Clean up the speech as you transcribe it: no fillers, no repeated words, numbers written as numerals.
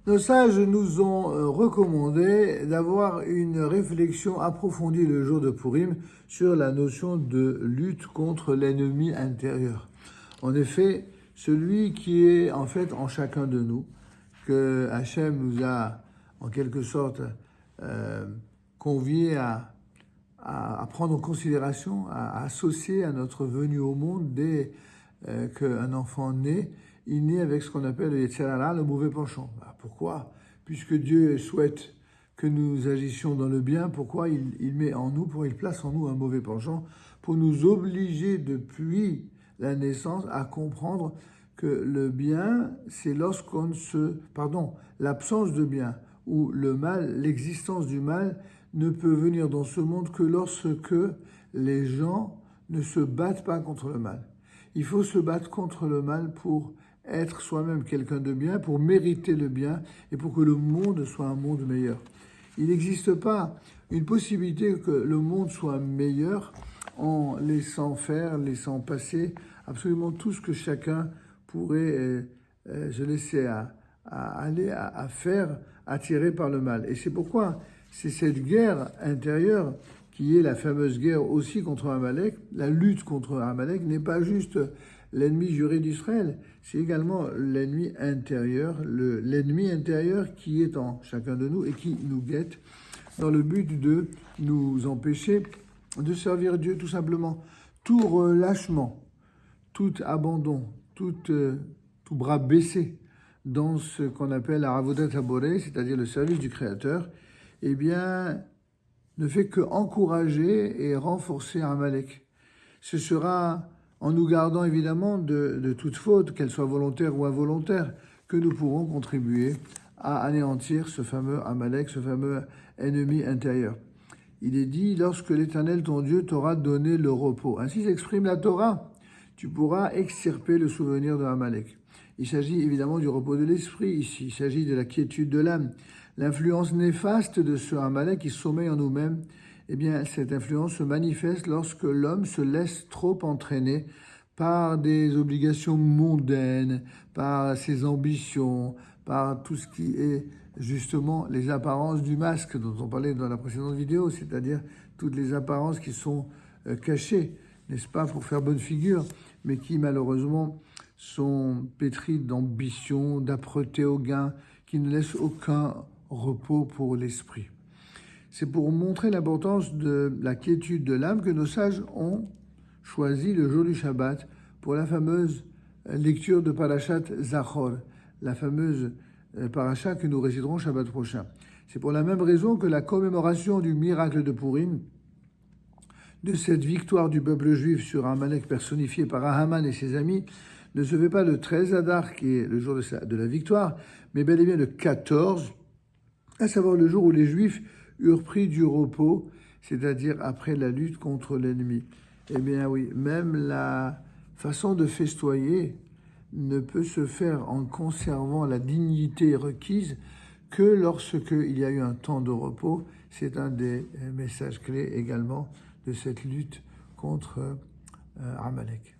Nos sages nous ont recommandé d'avoir une réflexion approfondie le jour de Purim sur la notion de lutte contre l'ennemi intérieur. En effet, celui qui est en fait en chacun de nous, que Hachem nous a en quelque sorte convié à prendre en considération, à associer à notre venue au monde dès qu'un enfant naît, il naît avec ce qu'on appelle le Yetzer Hara, le mauvais penchant. Pourquoi? Puisque Dieu souhaite que nous agissions dans le bien, pourquoi il met en nous, il place en nous un mauvais penchant, pour nous obliger depuis la naissance à comprendre que le bien, c'est l'absence de bien, ou le mal, l'existence du mal ne peut venir dans ce monde que lorsque les gens ne se battent pas contre le mal. Il faut se battre contre le mal pour être soi-même quelqu'un de bien, pour mériter le bien et pour que le monde soit un monde meilleur. Il n'existe pas une possibilité que le monde soit meilleur en laissant faire, laissant passer absolument tout ce que chacun pourrait se laisser aller à faire, attiré par le mal. Et c'est pourquoi c'est cette guerre intérieure qui est la fameuse guerre aussi contre Amalek. La lutte contre Amalek n'est pas juste l'ennemi juré d'Israël, c'est également l'ennemi intérieur, l'ennemi intérieur qui est en chacun de nous et qui nous guette dans le but de nous empêcher de servir Dieu tout simplement. Tout relâchement, tout abandon, tout bras baissé dans ce qu'on appelle la Avodat Haboré, c'est-à-dire le service du Créateur, eh bien, ne fait que encourager et renforcer Amalek. Ce sera en nous gardant évidemment de toute faute, qu'elle soit volontaire ou involontaire, que nous pourrons contribuer à anéantir ce fameux Amalek, ce fameux ennemi intérieur. Il est dit, lorsque l'Éternel ton Dieu t'aura donné le repos. Ainsi s'exprime la Torah. Tu pourras extirper le souvenir de Amalek. Il s'agit évidemment du repos de l'esprit ici. Il s'agit de la quiétude de l'âme. L'influence néfaste de ce Amalek qui sommeille en nous-mêmes, eh bien, cette influence se manifeste lorsque l'homme se laisse trop entraîner par des obligations mondaines, par ses ambitions, par tout ce qui est justement les apparences du masque dont on parlait dans la précédente vidéo, c'est-à-dire toutes les apparences qui sont cachées, n'est-ce pas, pour faire bonne figure, mais qui malheureusement sont pétries d'ambition, d'âpreté au gain, qui ne laissent aucun repos pour l'esprit. C'est pour montrer l'importance de la quiétude de l'âme que nos sages ont choisi le jour du Shabbat pour la fameuse lecture de Parashat Zachor, la fameuse paracha que nous réciterons Shabbat prochain. C'est pour la même raison que la commémoration du miracle de Purim, de cette victoire du peuple juif sur Amalek personnifié par Haman et ses amis, ne se fait pas le 13 Adar, qui est le jour de la victoire, mais bel et bien le 14, à savoir le jour où les Juifs eurent pris du repos, c'est-à-dire après la lutte contre l'ennemi. Eh bien oui, même la façon de festoyer ne peut se faire en conservant la dignité requise que lorsqu'il y a eu un temps de repos. C'est un des messages clés également de cette lutte contre Amalek.